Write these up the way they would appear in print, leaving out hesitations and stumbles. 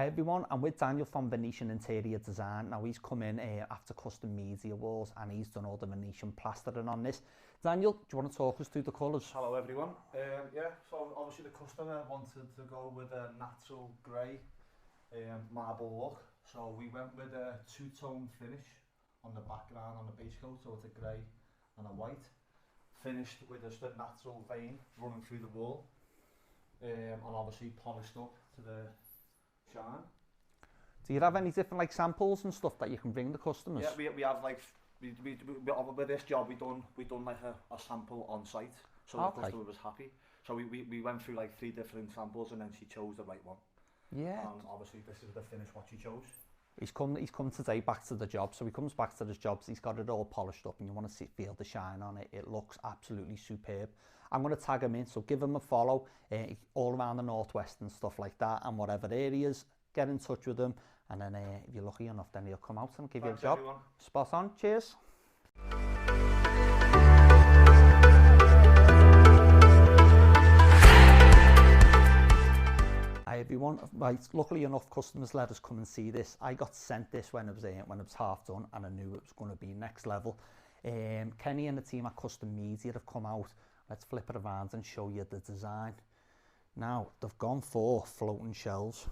Hi everyone, I'm with Daniel from Venetian Interior Design. Now he's come in after custom media walls and he's done all the Venetian plastering on this. Daniel, do you want to talk us through the colours? Hello everyone. Yeah, so obviously the customer wanted to go with a natural grey marble look. So we went with a two-tone finish on the background on the base coat, so it's a grey and a white. Finished with just a natural vein running through the wall and obviously polished up to the shine. Do you have any different like samples and stuff that you can bring the customers? Yeah, we have like with this job we done like a sample on site, so the customer was happy. So we went through like 3 different samples and then she chose the right one. Yeah. And obviously this is the finish what she chose. He's come today back to the job, so he comes back to his jobs, he's got it all polished up and you want to feel the shine on it. It looks absolutely superb. I'm going to tag him in, so give him a follow all around the northwest and stuff like that, and whatever areas, get in touch with him, and then if you're lucky enough then he'll come out and give you a job. Everyone. Spot on, cheers. Hi everyone, right, luckily enough customers let us come and see this. I got sent this when it was half done and I knew it was going to be next level. Kenny and the team at Custom Media have come out. Let's flip it around and show you the design. Now they've gone for floating shelves,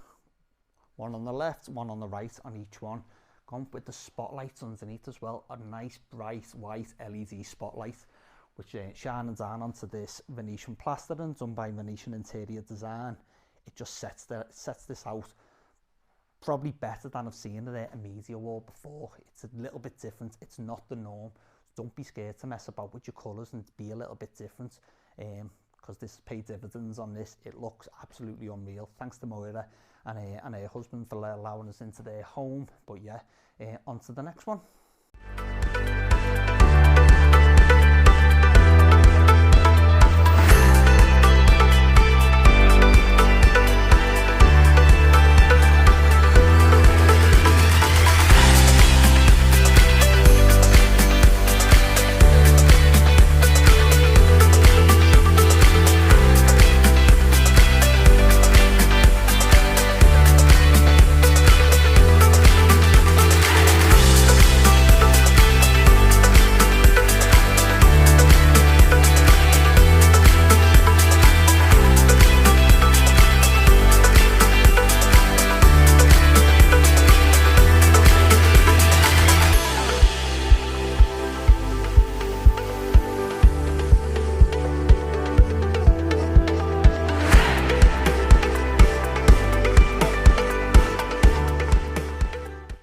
one on the left, one on the right on each one. Gone with the spotlights underneath as well, a nice bright white LED spotlight which shining down onto this Venetian plastering done by Venetian Interior Design. It just sets this out probably better than I've seen a media wall before. It's a little bit different, it's not the norm. So don't be scared to mess about with your colours and be a little bit different, because this has paid dividends on this. It looks absolutely unreal. Thanks to Moira and her husband for allowing us into their home. But yeah, on to the next one.